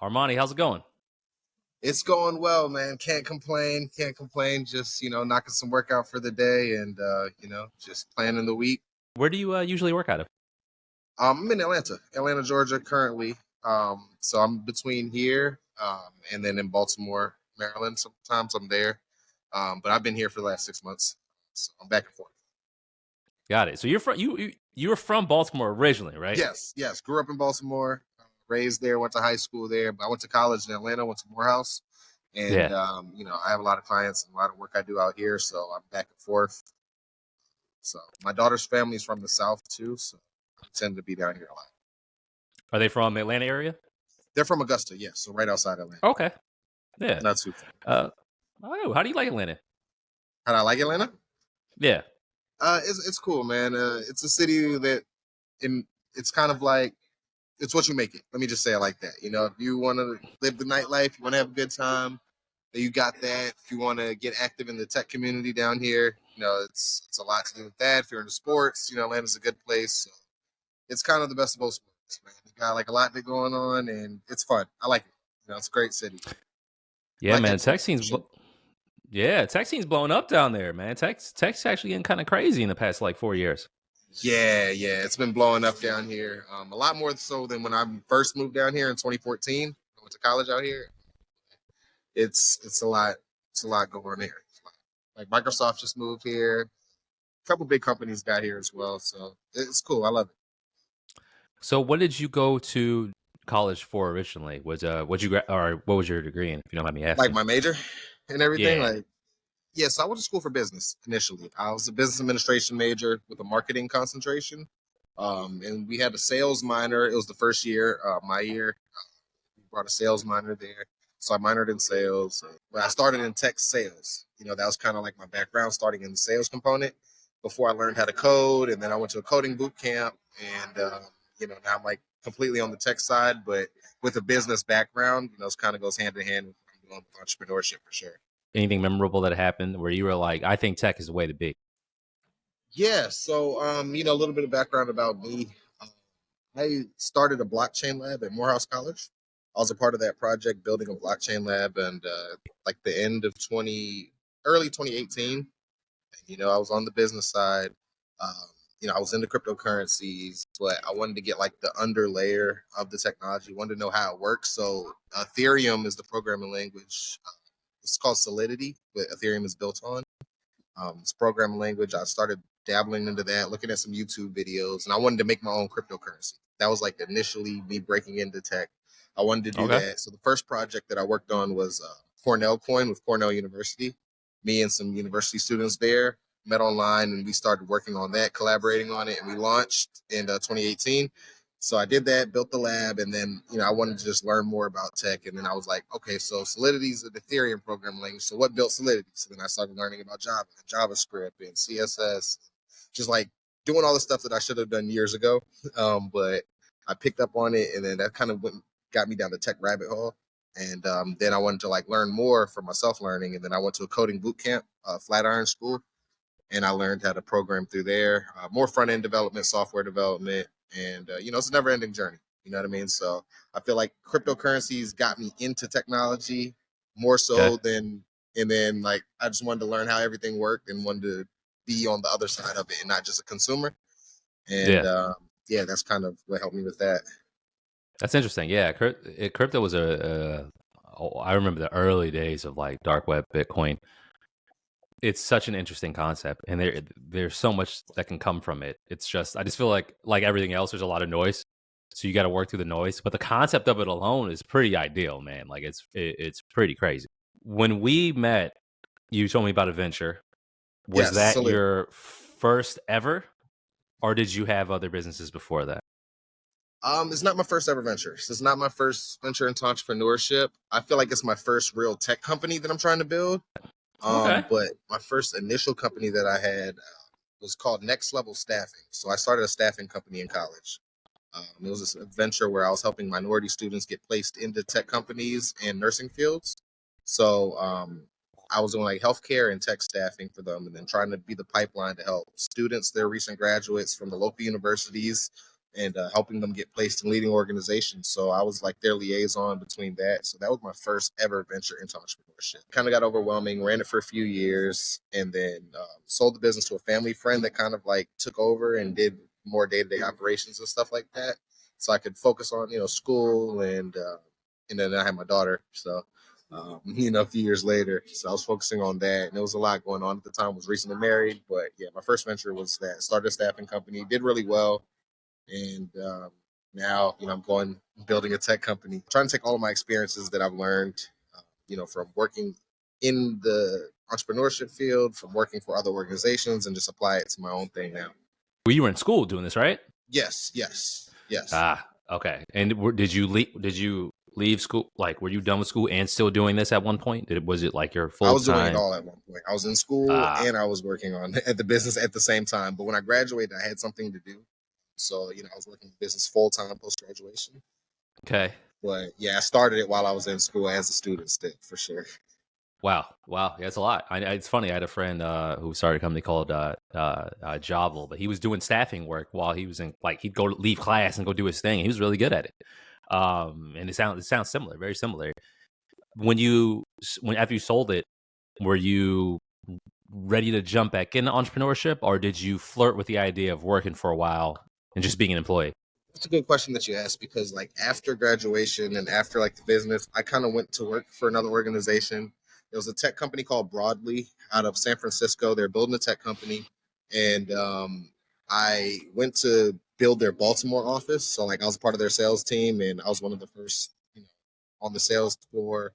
Armani, how's it going? It's going well, man. Can't complain. Can't complain. Just, knocking some work out for the day and, just planning the week. Where do you usually work out of? I'm in Atlanta, Georgia currently. So I'm between here and then in Baltimore, Maryland. Sometimes I'm there. But I've been here for the last 6 months. So I'm back and forth. Got it. So you're from Baltimore originally, right? Yes, yes. Grew up in Baltimore, raised there, went to high school there. But I went to college in Atlanta, went to Morehouse. And, Yeah. I have a lot of clients and a lot of work I do out here. So I'm back and forth. So my daughter's family is from the South too. So I tend to be down here a lot. Are they from Atlanta area? They're from Augusta, yes. So right outside Atlanta. Okay. Yeah. Not too far. How do you like Atlanta? How do I like Atlanta? Yeah. It's cool, man. It's a city that it's kind of like it's what you make it. Let me just say it like that. If you want to live the nightlife, you want to have a good time, then you got that. If you want to get active in the tech community down here, it's a lot to do with that. If you're into sports, Atlanta's a good place. So it's kind of the best of both worlds, man. You got like a lot going on, and it's fun. I like it. It's a great city. Yeah, Like man. Atlanta, Tech scene's blowing up down there, man. Tech's actually getting kind of crazy in the past like 4 years. Yeah, it's been blowing up down here. A lot more so than when I first moved down here in 2014. I went to college out here. It's a lot. It's a lot going on here. Like Microsoft just moved here. A couple big companies got here as well, so it's cool. I love it. So what did you go to college for originally? Was what was your degree in, if you don't mind me Like asking? my major and everything. Yeah. Like, yes, I went to school for business initially. I was a business administration major with a marketing concentration. And we had a sales minor. It was the first year, my year. We brought a sales minor there. So I minored in sales. But I started in tech sales. That was kind of like my background, starting in the sales component before I learned how to code. And then I went to a coding boot camp. And, now I'm like completely on the tech side, but with a business background, it kind of goes hand in hand with what I'm doing with entrepreneurship for sure. Anything memorable that happened where you were like, I think tech is the way to be? Yeah. So, a little bit of background about me. Um, I started a blockchain lab at Morehouse College. I was a part of that project, building a blockchain lab, and like the end of early 2018. I was on the business side. Um, I was into cryptocurrencies, but I wanted to get like the under layer of the technology. Wanted to know how it works. So Ethereum is the programming language. It's called Solidity, but Ethereum is built on. It's programming language. I started dabbling into that, looking at some YouTube videos, and I wanted to make my own cryptocurrency. That was like initially me breaking into tech. I wanted to do Okay. that. So the first project that I worked on was Cornell Coin with Cornell University. Me and some university students there met online, and we started working on that, collaborating on it, and we launched in 2018. So I did that, built the lab, and then I wanted to just learn more about tech. And then I was like, okay, so Solidity is an Ethereum programming language. So what built Solidity? So then I started learning about Java, and JavaScript, and CSS, just like doing all the stuff that I should have done years ago. But I picked up on it, and then that kind of got me down the tech rabbit hole. And then I wanted to like learn more for myself learning, and then I went to a coding boot camp, Flatiron School, and I learned how to program through there. More front end development, software development, and it's a never ending journey. You know what I mean? So I feel like cryptocurrencies got me into technology more Okay. so than, and then like I just wanted to learn how everything worked and wanted to be on the other side of it and not just a consumer. And Yeah. yeah, that's kind of what helped me with that. That's interesting. Yeah. Crypto was I remember the early days of like dark web Bitcoin. It's such an interesting concept, and there's so much that can come from it. It's just I just feel like everything else, there's a lot of noise, so you got to work through the noise. But the concept of it alone is pretty ideal, man. Like it's pretty crazy. When we met, you told me about a venture. Was Yes, that Solidity. your first ever, or did you have other businesses before that? It's not my first ever venture. This is not my first venture into entrepreneurship. I feel like it's my first real tech company that I'm trying to build. Okay. But my first initial company that I had was called Next Level Staffing. So I started a staffing company in college. It was this adventure where I was helping minority students get placed into tech companies and nursing fields. So I was doing like healthcare and tech staffing for them, and then trying to be the pipeline to help students, their recent graduates from the local universities, and helping them get placed in leading organizations. So I was like their liaison between that. So that was my first ever venture into entrepreneurship. Kind of got overwhelming, ran it for a few years, and then sold the business to a family friend that kind of like took over and did more day-to-day operations and stuff like that. So I could focus on, school and then I had my daughter. So, a few years later, so I was focusing on that, and there was a lot going on at the time. I was recently married, but yeah, my first venture was that. Started a staffing company, did really well, and now I'm building a tech company, trying to take all of my experiences that I've learned, from working in the entrepreneurship field, from working for other organizations, and just apply it to my own thing now. Well, you were in school doing this, right? Yes. Ah, okay. And did you leave school? Like, were you done with school and still doing this at one point? Was it like your full time? I was doing it all at one point. I was in school and I was working on at the business at the same time. But when I graduated, I had something to do. So, I was working in business full time post graduation. Okay. But yeah, I started it while I was in school as a student still, for sure. Wow. Yeah, that's a lot. It's funny. I had a friend who started a company called Jobble, but he was doing staffing work while he was in, like, he'd go leave class and go do his thing. He was really good at it. And it sounds similar, very similar. When after you sold it, were you ready to jump back into entrepreneurship, or did you flirt with the idea of working for a while and just being an employee? It's a good question that you asked, because like after graduation and after like the business, I kind of went to work for another organization. It was a tech company called Broadly out of San Francisco. They're building a tech company, and I went to build their Baltimore office. So like I was part of their sales team, and I was one of the first, on the sales floor,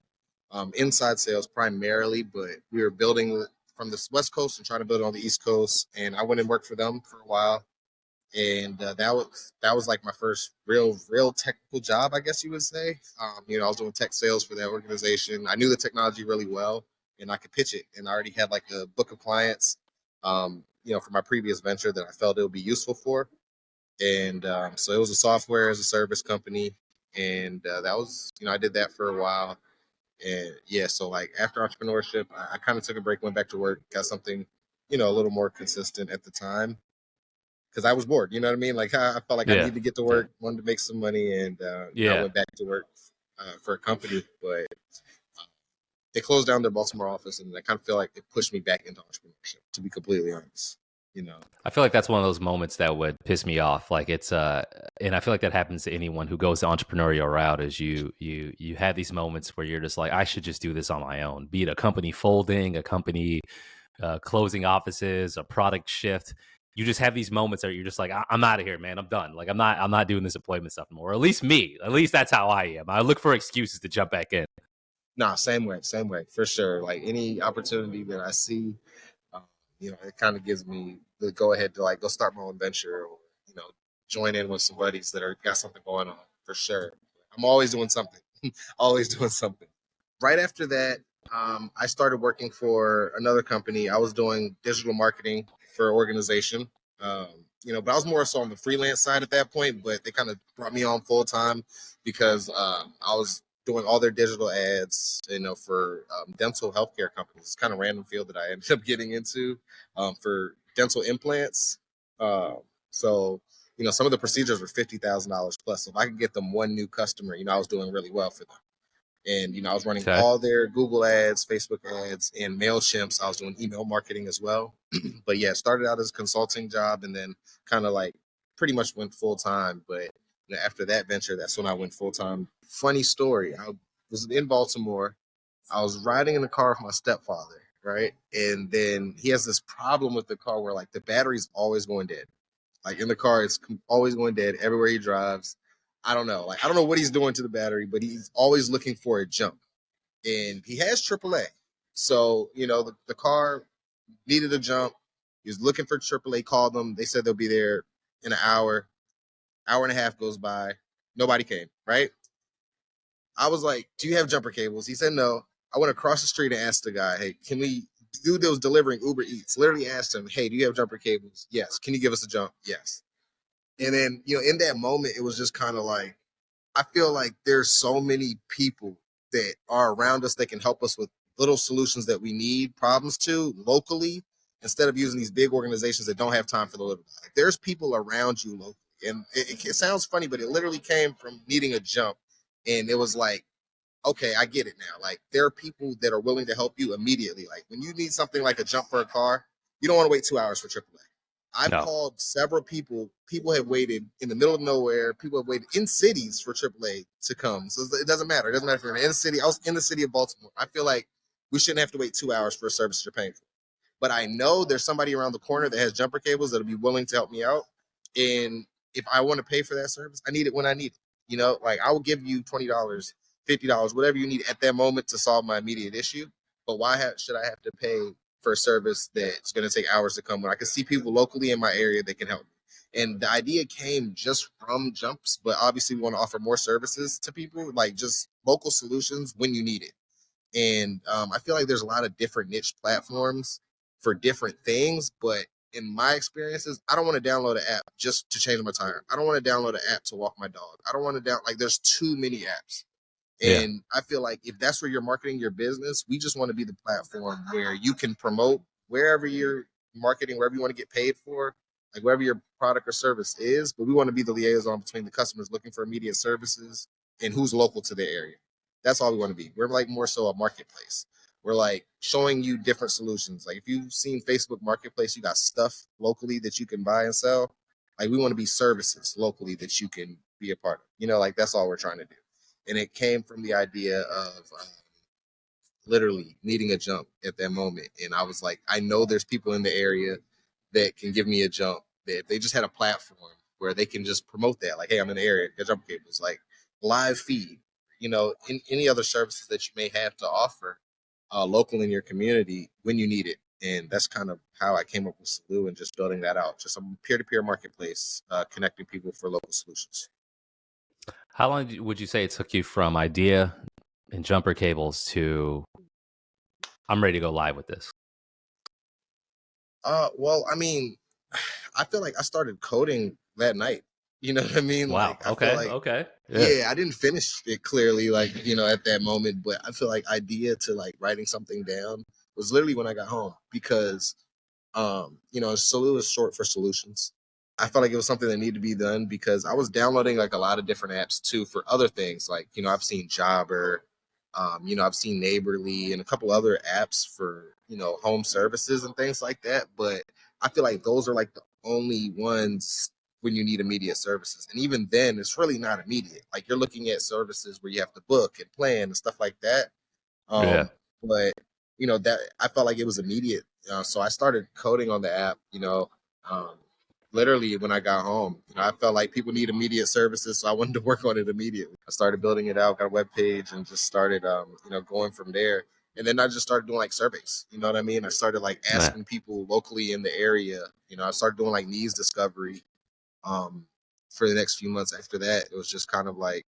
inside sales primarily, but we were building from the West Coast and trying to build it on the East Coast. And I went and worked for them for a while, and that was like my first real technical job, I guess you would say. I was doing tech sales for that organization. I knew the technology really well, and I could pitch it, and I already had like a book of clients, for my previous venture that I felt it would be useful for. And so it was a software as a service company, and that was, I did that for a while. And yeah, so like after entrepreneurship, I kind of took a break, went back to work, got something, a little more consistent at the time, because I was bored. You know what I mean? Like I felt like I needed to get to work, wanted to make some money, and I went back to work for a company, but they closed down their Baltimore office, and I kind of feel like it pushed me back into entrepreneurship, to be completely honest. I feel like that's one of those moments that would piss me off. Like it's and I feel like that happens to anyone who goes the entrepreneurial route. Is you have these moments where you're just like, I should just do this on my own. Be it a company folding, a company closing offices, a product shift. You just have these moments where you're just like, I'm out of here, man. I'm done. Like I'm not doing this employment stuff anymore. Or at least me. At least that's how I am. I look for excuses to jump back in. Nah, same way, for sure. Like any opportunity that I see, it kind of gives me the go ahead to like go start my own venture, or join in with some buddies that are got something going on, for sure. I'm always doing something, always doing something. Right after that, I started working for another company. I was doing digital marketing for an organization, but I was more so on the freelance side at that point. But they kind of brought me on full time because I was doing all their digital ads, for dental healthcare companies. It's kind of random field that I ended up getting into for dental implants. So, some of the procedures were $50,000 plus. So if I could get them one new customer, I was doing really well for them. And, I was running all their Google ads, Facebook ads, and MailChimps. I was doing email marketing as well. But yeah, started out as a consulting job, and then kind of like pretty much went full time. But after that venture, that's when I went full time. Funny story. I was in Baltimore. I was riding in the car with my stepfather, right? And then he has this problem with the car where like the battery's always going dead. Like in the car, it's always going dead everywhere he drives. I don't know. Like I don't know what he's doing to the battery, but he's always looking for a jump. And he has AAA. So, the car needed a jump. He was looking for AAA, called them. They said they'll be there in an hour. Hour and a half goes by. Nobody came, right? I was like, do you have jumper cables? He said no. I went across the street and asked the guy, hey, can we do those delivering Uber Eats? Literally asked him, hey, do you have jumper cables? Yes. Can you give us a jump? Yes. And then, in that moment, it was just kind of like, I feel like there's so many people that are around us that can help us with little solutions that we need problems to locally, instead of using these big organizations that don't have time for the little guy. Like, there's people around you locally And it sounds funny, but it literally came from needing a jump. And it was like, okay, I get it now. Like there are people that are willing to help you immediately. Like when you need something like a jump for a car, you don't want to wait 2 hours for AAA. I've No. called several people. People have waited in the middle of nowhere. People have waited in cities for AAA to come. So it doesn't matter. It doesn't matter if you're in the city. I was in the city of Baltimore. I feel like we shouldn't have to wait 2 hours for a service you're paying for. But I know there's somebody around the corner that has jumper cables that'll be willing to help me out. And if I want to pay for that service, I need it when I need it. You know, like I will give you $20, $50, whatever you need at that moment to solve my immediate issue. But should I have to pay for a service that's going to take hours to come when I can see people locally in my area that can help me? And the idea came just from jumps, but obviously we want to offer more services to people, like just local solutions when you need it. And I feel like there's a lot of different niche platforms for different things. But in my experiences, I don't want to download an app just to change my tire. I don't want to download an app to walk my dog. I don't want to like there's too many apps. Yeah. And I feel like if that's where you're marketing your business, we just want to be the platform where you can promote wherever you're marketing, wherever you want to get paid for, like wherever your product or service is. But we want to be the liaison between the customers looking for immediate services and who's local to their area. That's all we want to be. We're like more so a marketplace. We're like showing you different solutions. Like if you've seen Facebook Marketplace, you got stuff locally that you can buy and sell. Like we want to be services locally that you can be a part of. You know, like that's all we're trying to do. And it came from the idea of literally needing a jump at that moment. And I was like, I know there's people in the area that can give me a jump. That if they just had a platform where they can just promote that, like, hey, I'm in the area, get jump cables, like live feed, you know, in any other services that you may have to offer local in your community when you need it. And that's kind of how I came up with Suhloo and just building that out. Just a peer-to-peer marketplace, connecting people for local solutions. How long would you say it took you from idea and jumper cables to I'm ready to go live with this? Well, I mean, I feel like I started coding that night. You know what I mean? Wow. Like, I feel Okay. like, Okay. Yeah. yeah, I didn't finish it clearly, like, you know, at that moment, but I feel like idea to like writing something down was literally when I got home because you know, Suhloo is short for solutions. I felt like it was something that needed to be done because I was downloading like a lot of different apps too for other things. Like, you know, I've seen Jobber, you know, I've seen Neighborly and a couple other apps for, you know, home services and things like that. But I feel like those are like the only ones when you need immediate services. And even then, it's really not immediate. Like you're looking at services where you have to book and plan and stuff like that. Yeah. Um, but you know that I felt like it was immediate, so I started coding on the app. You know, um, literally when I got home, you know, I felt like people need immediate services, so I wanted to work on it immediately. I started building it out, got a web page, and just started, you know, going from there. And then I just started doing like surveys. You know what I mean? I started like Yeah. asking people locally in the area. You know, I started doing like needs discovery. Um, for the next few months after that, it was just kind of like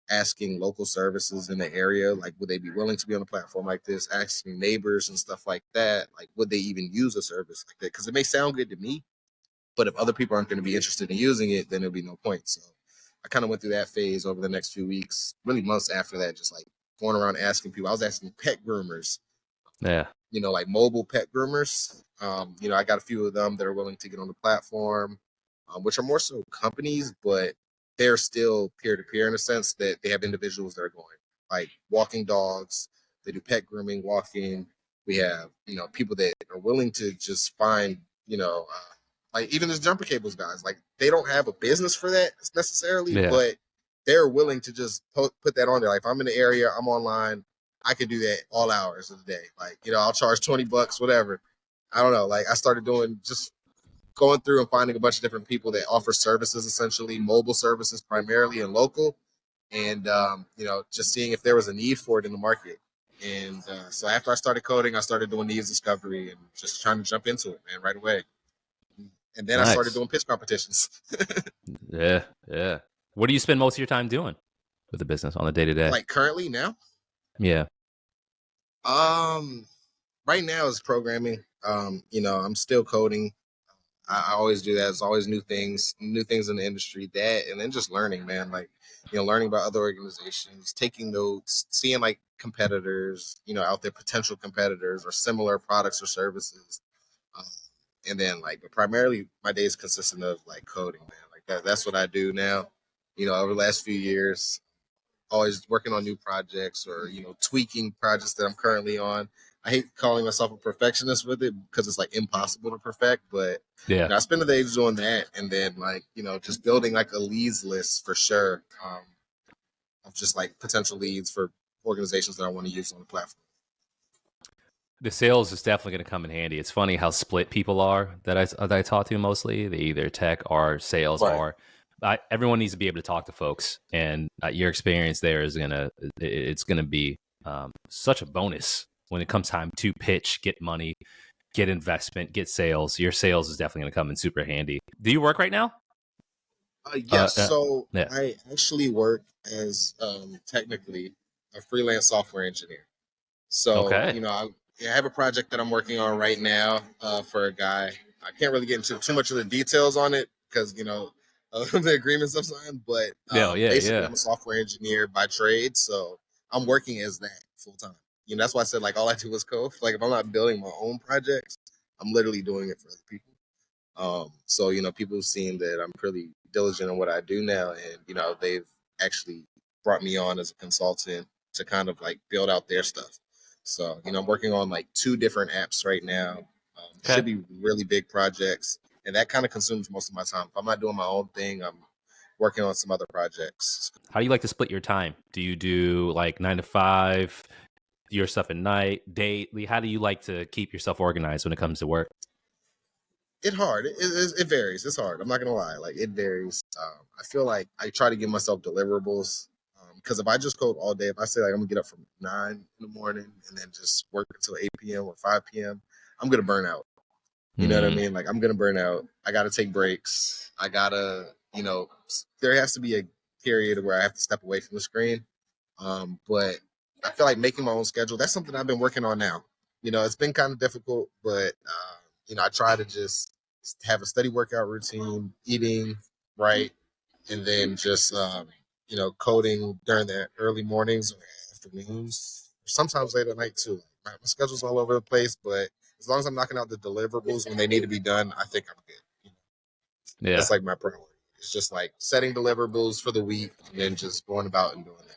asking local services in the area, like would they be willing to be on a platform like this, asking neighbors and stuff like that, like would they even use a service like that, because it may sound good to me, but if other people aren't going to be interested in using it, then there'll be no point. So I kind of went through that phase over the next few weeks, really months after that, just like going around asking people. I was asking pet groomers, Yeah. you know, like mobile pet groomers. You know, I got a few of them that are willing to get on the platform, which are more so companies, but they're still peer to peer in a sense that they have individuals that are going like walking dogs. They do pet grooming, walking. We have, you know, people that are willing to just find, you know, like even there's jumper cables guys. Like they don't have a business for that necessarily, Yeah. but they're willing to just put that on there. Like if I'm in the area, I'm online, I could do that all hours of the day. Like, you know, I'll charge $20, whatever. I don't know. Like I started doing just going through and finding a bunch of different people that offer services, essentially mobile services primarily and local. And, you know, just seeing if there was a need for it in the market. And so after I started coding, I started doing needs discovery and just trying to jump into it, man, right away. And then I started Nice. doing pitch competitions. Yeah. Yeah. What do you spend most of your time doing with the business on the day to day? Like currently now, Yeah. um, right now is programming. You know, I'm still coding. I always do that. There's always new things in the industry. That and then just learning, man. Like, you know, learning about other organizations, taking notes, seeing like competitors, you know, out there, potential competitors or similar products or services. Um, and then like, but primarily my days consistent of like coding, man. Like That's what I do now. Over the last few years, always working on new projects or tweaking projects that I'm currently on. I hate calling myself a perfectionist with it because it's like impossible to perfect, but Yeah. I spend the days doing that, and then like just building like a leads list for sure, of just like potential leads for organizations that I want to use on the platform. The sales is definitely going to come in handy. It's funny how split people are that I talk to mostly. They either tech or sales Right. or everyone needs to be able to talk to folks, and your experience there is it's gonna be such a bonus when it comes time to pitch, get money, get investment, get sales. Your sales is definitely going to come in super handy. Do you work right now? Yes. So Yeah. I actually work as technically a freelance software engineer. So, Okay. I have a project that I'm working on right now for a guy. I can't really get into too much of the details on it because, the agreements I've signed, but Yeah. Yeah. basically Yeah. I'm a software engineer by trade. So I'm working as that full time. That's why I said like all I do is code. Like if I'm not building my own projects, I'm literally doing it for other people. So people have seen that I'm pretty diligent in what I do now, and they've actually brought me on as a consultant to kind of like build out their stuff. So I'm working on like two different apps right now. Okay. Should be really big projects, and that kind of consumes most of my time. If I'm not doing my own thing, I'm working on some other projects. How do you like to split your time? Do you do like 9 to 5, your stuff at night, daily? How do you like to keep yourself organized when it comes to work? It's hard. It varies. It's hard. I'm not gonna lie. Like it varies. I feel like I try to give myself deliverables because if I just code all day, if I say like I'm gonna get up from 9 in the morning and then just work until 8 p.m. or 5 p.m., I'm gonna burn out. You know what I Mm, mean? Like I'm gonna burn out. I gotta take breaks. I gotta, there has to be a period where I have to step away from the screen. But I feel like making my own schedule, that's something I've been working on now. It's been kind of difficult, but I try to just have a steady workout routine, eating right, and then just coding during the early mornings or afternoons, or sometimes late at night too. My schedule's all over the place, but as long as I'm knocking out the deliverables when they need to be done, I think I'm good. yeah. That's like my priority. It's just like setting deliverables for the week and then just going about and doing that.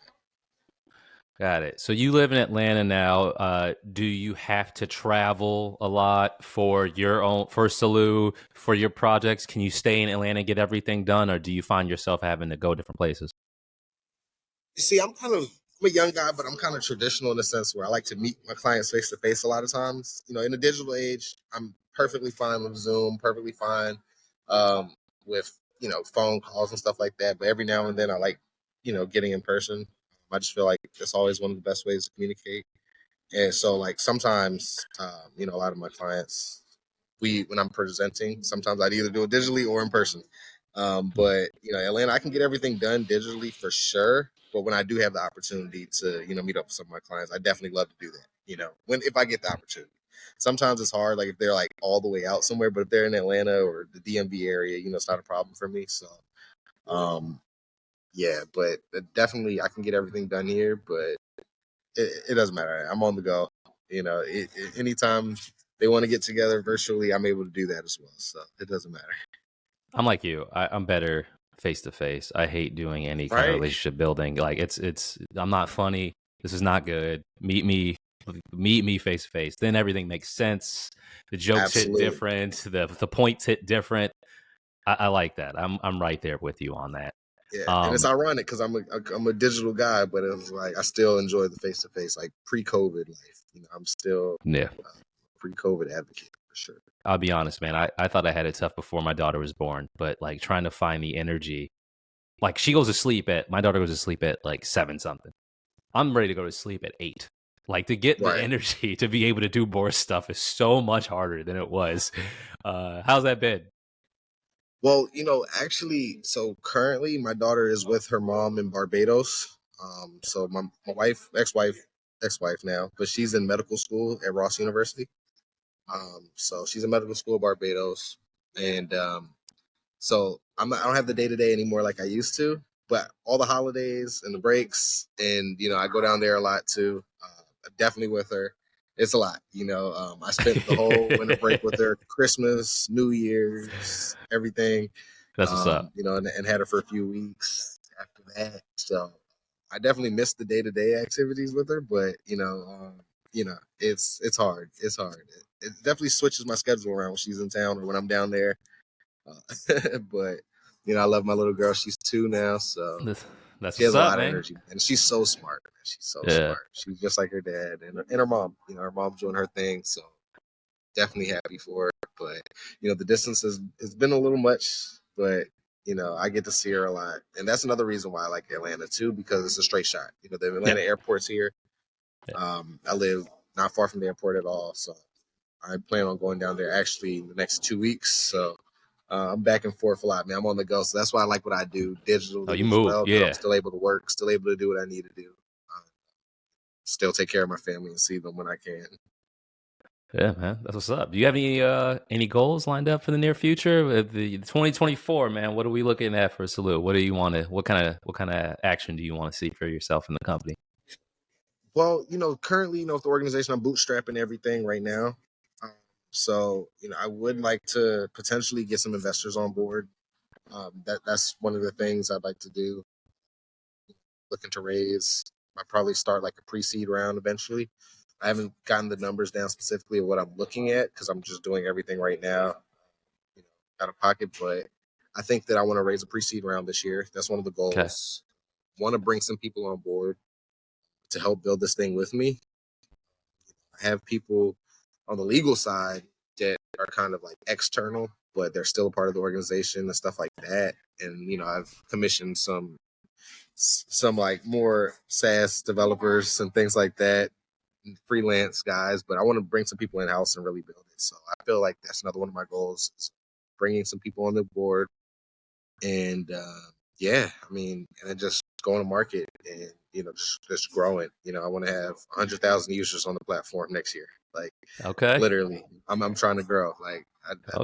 Got it. So you live in Atlanta now. Do you have to travel a lot for your own, for Suhloo, for your projects? Can you stay in Atlanta and get everything done, or do you find yourself having to go different places? You see, I'm a young guy, but I'm kind of traditional in the sense where I like to meet my clients face to face a lot of times. In the digital age, I'm perfectly fine with Zoom, perfectly fine um, with phone calls and stuff like that. But every now and then, I like getting in person. I just feel like it's always one of the best ways to communicate. And so, like sometimes, a lot of my clients, when I'm presenting, sometimes I'd either do it digitally or in person. But Atlanta, I can get everything done digitally for sure. But when I do have the opportunity to meet up with some of my clients, I definitely love to do that. If I get the opportunity. Sometimes it's hard, like if they're like all the way out somewhere, but if they're in Atlanta or the DMV area, it's not a problem for me. So, um, yeah, but definitely I can get everything done here. But it doesn't matter. I'm on the go. Anytime they want to get together virtually, I'm able to do that as well. So it doesn't matter. I'm like you. I'm better face to face. I hate doing any kind of Right? relationship building. Like it's. I'm not funny. This is not good. Meet me face to face. Then everything makes sense. The jokes hit Absolutely. different. The points hit different. I like that. I'm right there with you on that. Yeah, and it's Um, ironic because I'm a digital guy, but it's like I still enjoy the face to face, like pre-COVID life. I'm still yeah. pre-COVID advocate for sure. I'll be honest, man. I thought I had it tough before my daughter was born, but like trying to find the energy. Like she goes to sleep at my daughter goes to sleep at like 7 something. I'm ready to go to sleep at 8. Like to get the Right. energy to be able to do more stuff is so much harder than it was. How's that been? Well, actually, so currently my daughter is with her mom in Barbados. So my wife, ex-wife now, but she's in medical school at Ross University. So she's in medical school at Barbados, and so I don't have the day to day anymore like I used to. But all the holidays and the breaks, and I go down there a lot too. Definitely with her. It's a lot. I spent the whole winter break with her, Christmas, New Year's, everything. That's what's up. You know, and had her for a few weeks after that. So I definitely missed the day to day activities with her, but you know, it's hard. It's hard. It definitely switches my schedule around when she's in town or when I'm down there. But you know, I love my little girl. She's 2 now, so That's she has what's a up, lot of man. energy, and she's so smart. She's so Yeah. smart. She's just like her dad and her mom. You know, her mom's doing her thing, so definitely happy for her. But you know, the distance has been a little much, but you know, I get to see her a lot, and that's another reason why I like Atlanta too, because it's a straight shot. You know, the Yeah. Atlanta airport's here. Yeah. I live not far from the airport at all, so I plan on going down there actually in the next 2 weeks. So I'm back and forth a lot, man. I'm on the go, so that's why I like what I do Oh, digitally you as move. well, because I'm Yeah. still able to work, still able to do what I need to do, still take care of my family and see them when I can. Yeah, man. That's what's up. Do you have any goals lined up for the near future? With the 2024, man, what are we looking at for Suhloo? What do you want to what kind of action do you want to see for yourself in the company? Well, you know, currently, you know, with the organization, I'm bootstrapping everything right now. Um, so, you know, I would like to potentially get some investors on board. That's one of the things I'd like to do. Looking to raise, I probably start like a pre-seed round eventually. I haven't gotten the numbers down specifically of what I'm looking at because I'm just doing everything right now, you know, out of pocket. But I think that I want to raise a pre-seed round this year. That's one of the Okay. goals. Want to bring some people on board to help build this thing with me. I have people on the legal side that are kind of like external, but they're still a part of the organization and stuff like that. And you know, I've commissioned some like more SaaS developers and things like that, freelance guys. But I want to bring some people in house and really build it. So I feel like that's another one of my goals: is bringing some people on the board and yeah, I mean, and then just going to market and you know just growing. You know, I want to have 100,000 users on the platform next year. Like Okay. literally, I'm trying to grow. Like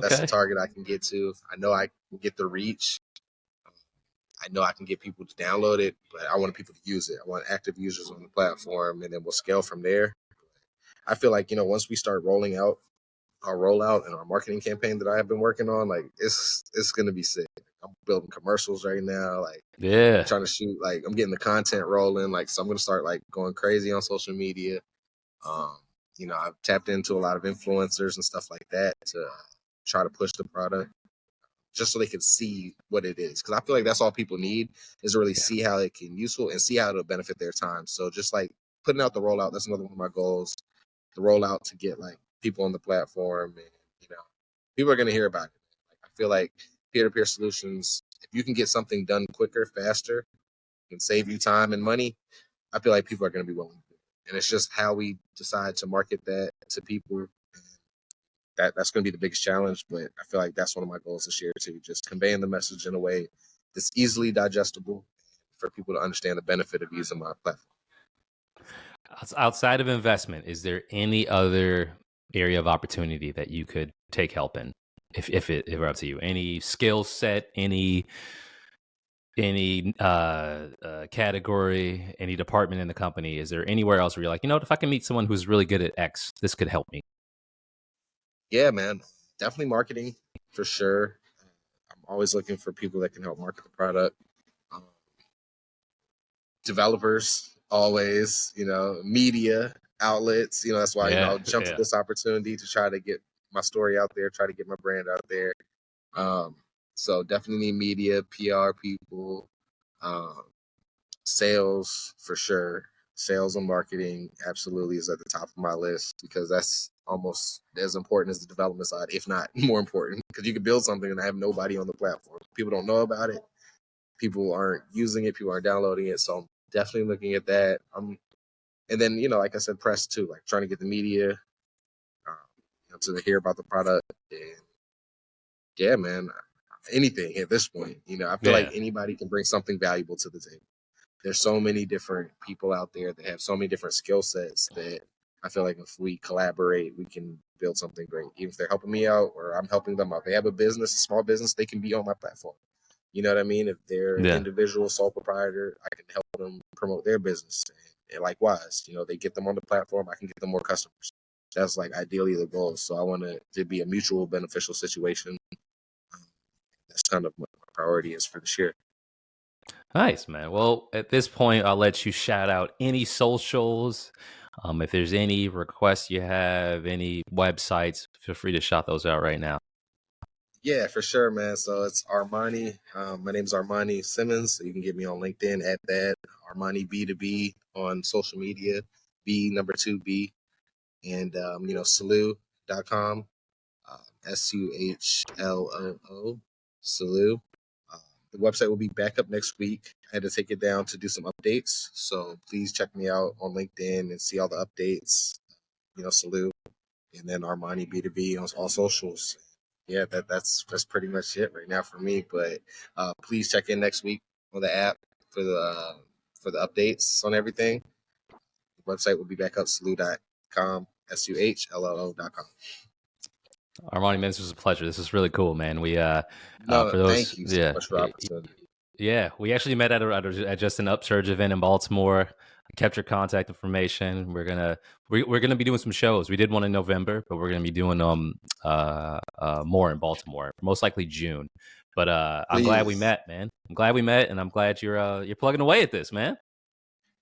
that's the Okay. target I can get to. I know I can get the reach. I know I can get people to download it, but I want people to use it. I want active users on the platform, and then we'll scale from there. I feel like you know once we start rolling out our rollout and our marketing campaign that I have been working on, like it's gonna be sick. I'm building commercials right now, like Yeah. trying to shoot, like I'm getting the content rolling, like so I'm gonna start like going crazy on social media. Um, you know, I've tapped into a lot of influencers and stuff like that to try to push the product just so they can see what it is. Because I feel like that's all people need is to really Yeah. see how it can be useful and see how it'll benefit their time. So just like putting out the rollout, that's another one of my goals. The rollout to get like people on the platform, and you know, people are going to hear about it. Like, I feel like peer-to-peer solutions, if you can get something done quicker, faster, and save you time and money, I feel like people are going to be willing to do it. And it's just how we decide to market that to people. That's going to be the biggest challenge, but I feel like that's one of my goals this year too, just conveying the message in a way that's easily digestible for people to understand the benefit of using my platform. Outside of investment, is there any other area of opportunity that you could take help in? If we're up to you, any skill set, any category, any department in the company, is there anywhere else where you're like, you know what, if I can meet someone who's really good at X, this could help me? Yeah, man, definitely marketing for sure. I'm always looking for people that can help market the product. Um, Developers, always, you know, media outlets. You know, that's why you know Yeah. I'll jump at Yeah. this opportunity to try to get my story out there, try to get my brand out there. Um, so definitely need media, PR people, um, sales for sure. Sales and marketing absolutely is at the top of my list because that's almost as important as the development side, if not more important. Because you can build something and have nobody on the platform. People don't know about it. People aren't using it. People aren't downloading it. So I'm definitely looking at that. And then you know, like I said, press too. Like trying to get the media to hear about the product. And yeah, man, anything at this point. You know, I feel like Yeah. anybody can bring something valuable to the table. There's so many different people out there that have so many different skill sets that I feel like if we collaborate, we can build something great. Even if they're helping me out or I'm helping them out. They have a business, a small business, they can be on my platform. You know what I mean? If they're an Yeah. individual sole proprietor, I can help them promote their business. And likewise, you know, they get them on the platform, I can get them more customers. That's like ideally the goal. So I want it to be a mutual beneficial situation. That's kind of priority is for this year. Nice, man. Well, at this point, I'll let you shout out any socials. If there's any requests you have, any websites, feel free to shout those out right now. Yeah, for sure, man. So it's Armani. My name's Armani Simmons. So you can get me on LinkedIn at that. Armani B2B on social media, B number 2B. And, Suhloo.com, Suhloo, Suhloo. The website will be back up next week. I had to take it down to do some updates. So please check me out on LinkedIn and see all the updates, Suhloo, and then Armani B2B on all socials. Yeah, that's pretty much it right now for me. But please check in next week on the app for the updates on everything. The website will be back up, suhloo.com, Suhloo.com. Armani, man, this was a pleasure. This is really cool, man. We No, for those, thank you so much for the opportunity. Yeah, we actually met at just an Upsurge event in Baltimore. I kept your contact information. We're gonna be doing some shows. We did one in November, but we're gonna be doing more in Baltimore, most likely June. But I'm glad we met, man. I'm glad we met, and I'm glad you're plugging away at this, man.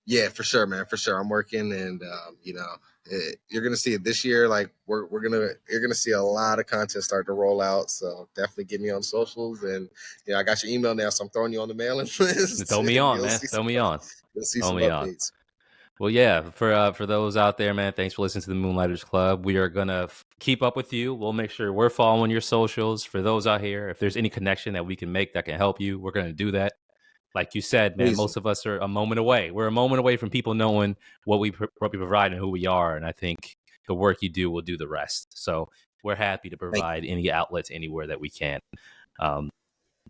Yeah, for sure, man. For sure, I'm working, and you're gonna see it this year. Like you're gonna see a lot of content start to roll out. So definitely get me on socials, and I got your email now, so I'm throwing you on the mailing list. Throw me on, man. Throw me on. You'll see some updates. Well, yeah, for those out there, man, thanks for listening to the Moonlighters Club. We are going to keep up with you. We'll make sure we're following your socials. For those out here, if there's any connection that we can make that can help you, we're going to do that. Like you said, man, most of us are a moment away. We're a moment away from people knowing what we provide and who we are. And I think the work you do will do the rest. So we're happy to provide any outlets anywhere that we can. But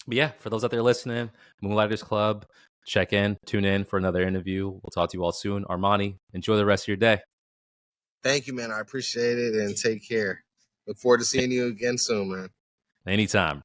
yeah, for those out there listening, Moonlighters Club, check in, tune in for another interview. We'll talk to you all soon. Armani, enjoy the rest of your day. Thank you, man. I appreciate it, and take care. Look forward to seeing you again soon, man. Anytime.